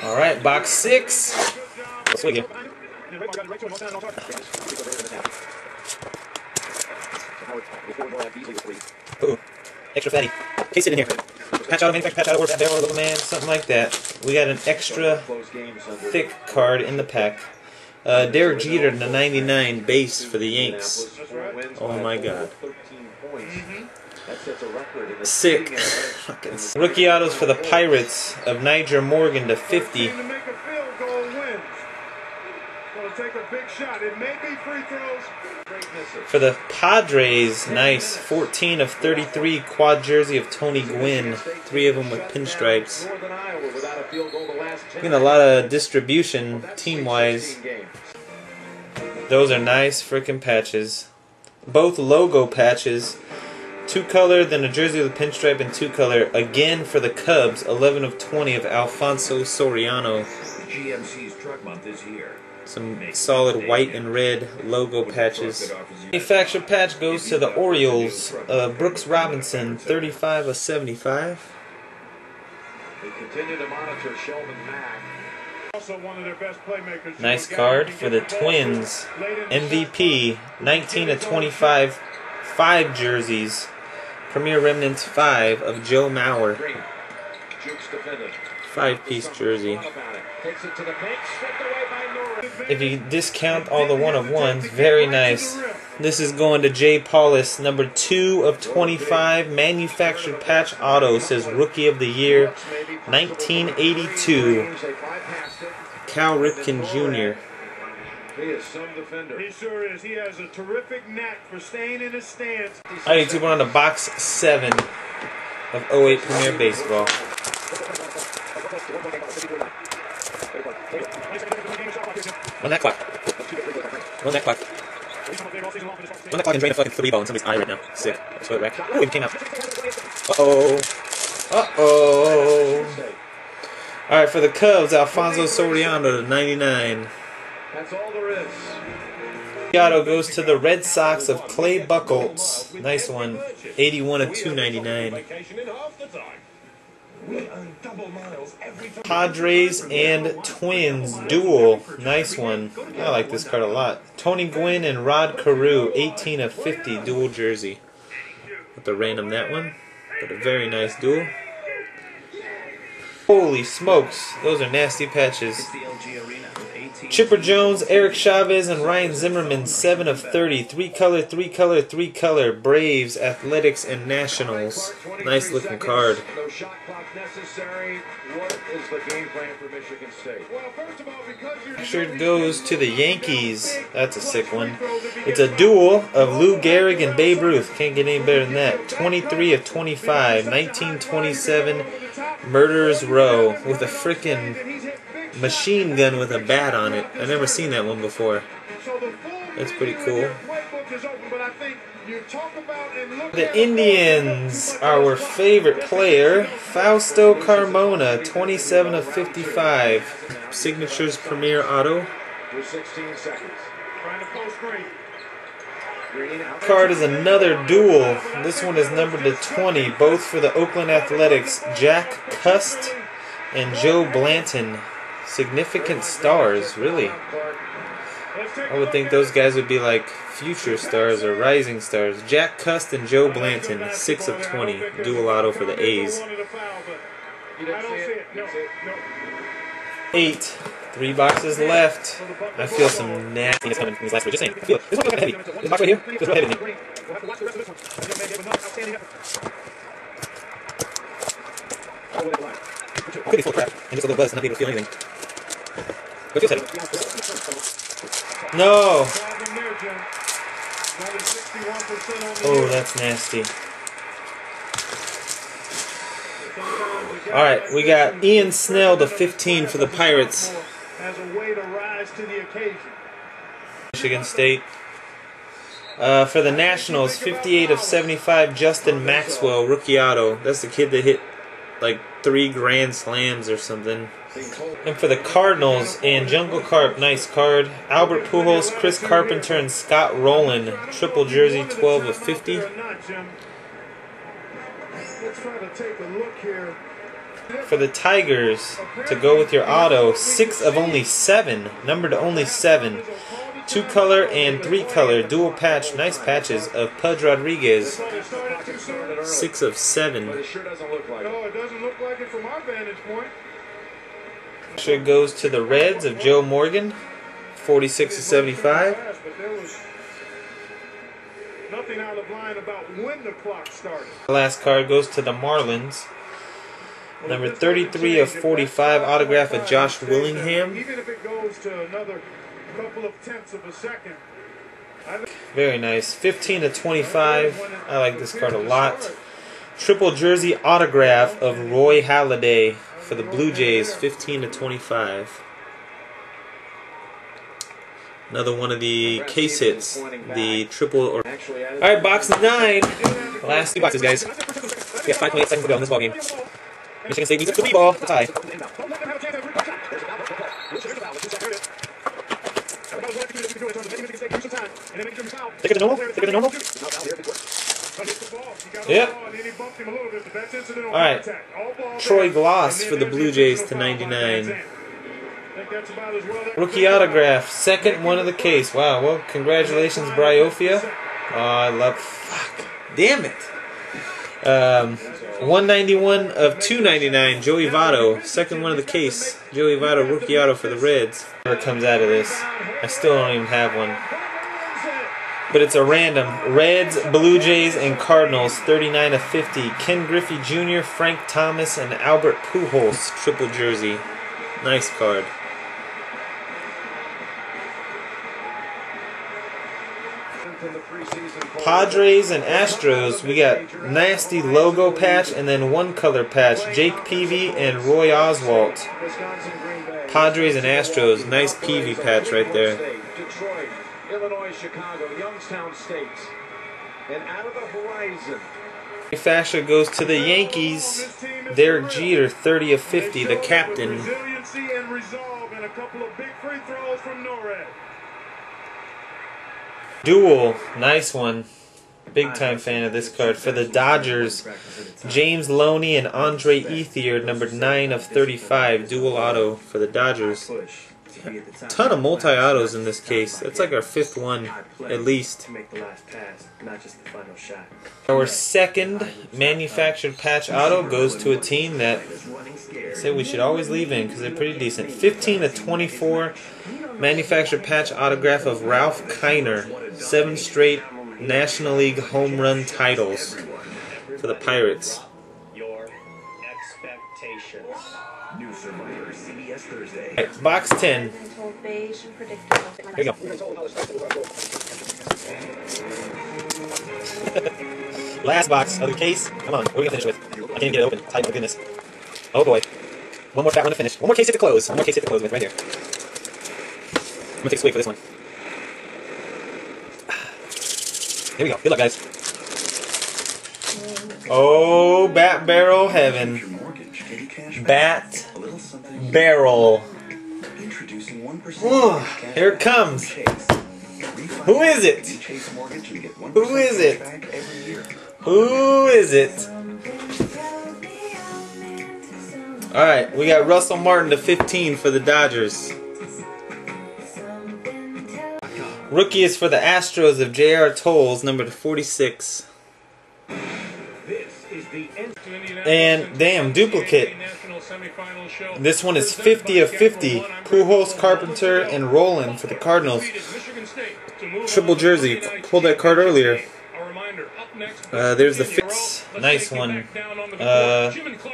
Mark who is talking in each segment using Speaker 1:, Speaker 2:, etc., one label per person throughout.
Speaker 1: All right, box 6. Let's swing here. Ooh, extra fatty. Case it in here. Patch out, manufacturer patch out, or barrel, little man, something like that. We got an extra thick card in the pack. Derek Jeter, the 99 base for the Yanks. Oh my God. Sick. Rookie autos for the Pirates of Nyjer Morgan to 50. For the Padres, nice 14 of 33 quad jersey of Tony Gwynn. 3 of them with pinstripes. Getting a lot of distribution team-wise. Those are nice freaking patches. Both logo patches. 2-color, then a jersey with a pinstripe, and 2-color. Again for the Cubs, 11 of 20 of Alfonso Soriano.
Speaker 2: GMC's Truck Month is here.
Speaker 1: Some solid white and red logo patches. Manufacturer patch goes to the Orioles. Brooks Robinson, 35 of 75.
Speaker 2: We continue to monitor Sheldon Mack.
Speaker 1: Nice card for the Twins. MVP, 19 of 25, 5 jerseys. Premier Remnants 5 of Joe Mauer. 5-piece jersey. If you discount all the 1-of-1s, very nice. This is going to Jay Paulus, number 2 of 25, manufactured patch auto, says Rookie of the Year, 1982. Cal Ripken Jr.
Speaker 2: He is some defender.
Speaker 3: He sure is. He has a terrific knack for staying in his stance.
Speaker 1: Alright, YouTube, we're on to box 7 of 08 Premier Baseball. Run that clock. Run that clock. Run that clock and drain a fucking 3 ball in somebody's eye right now. Sick. That's what it wrecked. Ooh, it came out. Uh-oh. Uh-oh. Alright, for the Cubs, Alfonso Soriano to 99.
Speaker 2: That's all there is.
Speaker 1: Auto goes to the Red Sox of Clay Buchholz. Nice one. 81 of 299. Padres and Twins duel. Nice one. I like this card a lot. Tony Gwynn and Rod Carew. 18 of 50 dual jersey. Have to random that one. But a very nice duel. Holy smokes. Those are nasty patches. Chipper Jones, Eric Chavez, and Ryan Zimmerman, 7 of 30. 3-color, 3-color, 3-color. Braves, Athletics, and Nationals. Nice looking card.
Speaker 2: No shot clock necessary. What is the game plan for Michigan State?
Speaker 3: Well, first of all, because
Speaker 1: Shirt goes to the Yankees. That's a sick one. It's a duel of Lou Gehrig and Babe Ruth. Can't get any better than that. 23 of 25. 1927 Murderers Row with a frickin' machine gun with a bat on it. I've never seen that one before. That's pretty cool. The Indians, our favorite player, Fausto Carmona, 27 of 55. Signatures Premier Auto. Card is another duel. This one is numbered to 20, both for the Oakland Athletics. Jack Cust and Joe Blanton. Significant stars, really. I would think those guys would be like future stars or rising stars. Jack Cust and Joe Blanton, 6 of 20. Dual auto for the A's. 8. 3 boxes left. I feel some nastiness coming from these last 3. Just saying. Feel it. This one feels kind of heavy. This box right here feels real heavy to me. Could be full of crap. And just a little buzz and not be able to feel anything. But it feels heavy. No! Oh, that's nasty. Alright, we got Ian Snell to 15 for the Pirates. Michigan State. For the Nationals, 58 of 75, Justin Maxwell, rookie auto. That's the kid that hit like 3 grand slams or something. And for the Cardinals, and Jungle Carp, nice card. Albert Pujols, Chris Carpenter, and Scott Rowland, triple jersey, 12 of 50.
Speaker 3: Let's try to take a look here
Speaker 1: For the Tigers, to go with your auto, 6 of only 7, numbered to only 7. 2-color and 3-color dual patch, nice patches of Pudge Rodriguez. 6 of 7.
Speaker 2: But it sure doesn't look like it.
Speaker 3: No, it doesn't look like it from our vantage point.
Speaker 1: Sure goes to the Reds of Joe Morgan, 46 of 75.
Speaker 3: But there was nothing out of line about when the clock started.
Speaker 1: The last card goes to the Marlins. Number 33 of 45, autograph of Josh Willingham.
Speaker 3: Even if it goes to another couple of tenths of a second.
Speaker 1: Very nice. 15 of 25. I like this card a lot. Triple jersey autograph of Roy Halladay for the Blue Jays, 15 of 25. Another one of the case hits. The triple. Alright, box 9. Last 2 boxes, guys. We got 5.8 seconds to go in this ballgame. Michigan State needs a 3-ball. It's a tie. Thicker than normal? Thicker than normal? Yep. Alright. Troy Gloss for the Blue Jays to 99. Rookie autograph. Second one of the case. Wow. Well, congratulations, Bryofia. Oh, I love... Fuck. Damn it. 191 of 299, Joey Votto. Second one of the case. Joey Votto, rookie auto for the Reds. Whatever comes out of this. I still don't even have one. But it's a random. Reds, Blue Jays, and Cardinals, 39 of 50. Ken Griffey Jr., Frank Thomas, and Albert Pujols, triple jersey. Nice card. Padres and Astros, we got nasty logo patch and then 1-color patch. Jake Peavy and Roy Oswalt. Padres and Astros, nice Peavy patch right there.
Speaker 2: Detroit, Illinois, Chicago, Youngstown State, and out of the horizon.
Speaker 1: Fascia goes to the Yankees. Derek Jeter, 30 of 50, the captain.
Speaker 3: Resiliency and resolve and a couple of big free throws from Norred.
Speaker 1: Duel, nice one. Big time fan of this card. For the Dodgers, James Loney and Andre Ethier, numbered 9 of 35, dual auto for the Dodgers. Ton of multi-autos in this case. That's like our 5th one, at least. Our second manufactured patch auto goes to a team that I say we should always leave in because they're pretty decent. 15 of 24, manufactured patch autograph of Ralph Kiner. 7 straight National League home run titles for the Pirates.
Speaker 4: Your expectations. New Survivor, CBS Thursday.
Speaker 1: Right, box 10. Here we go. Last box of the case. Come on, what are we going to finish with? I can't even get it open. Tight, my goodness. Oh boy. One more fat one to finish. One more case hit to close. One more case hit to close with right here. I'm going to take a swig for this one. Here we go. Good luck, guys. Oh, Bat Barrel Heaven. Bat Barrel. Ooh, here it comes. Who is it? Who is it? Who is it? Alright, we got Russell Martin to 15 for the Dodgers. Rookie is for the Astros of J.R. Tolles, number 46. And, damn, duplicate. This one is 50 of 50. Pujols, Carpenter, and Roland for the Cardinals. Triple jersey. Pulled that card earlier. There's the fix. Nice one.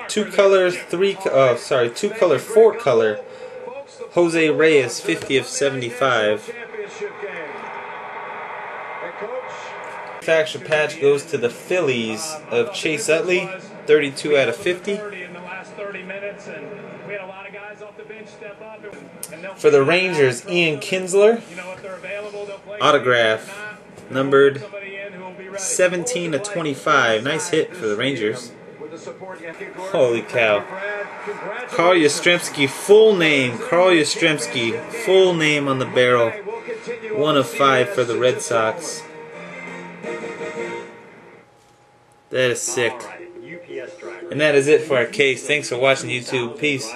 Speaker 1: 2-color, 2-color, 4-color. Jose Reyes, 50 of 75. Manufactured patch goes to the Phillies of Chase Utley, 32 out of 50. For the Rangers, Ian Kinsler, autograph, numbered 17 of 25. Nice hit for the Rangers. Holy cow. Carl Yastrzemski, full name. Carl Yastrzemski, full name on the barrel. 1 of 5 for the Red Sox. That is sick. And that is it for our case. Thanks for watching, YouTube. Peace.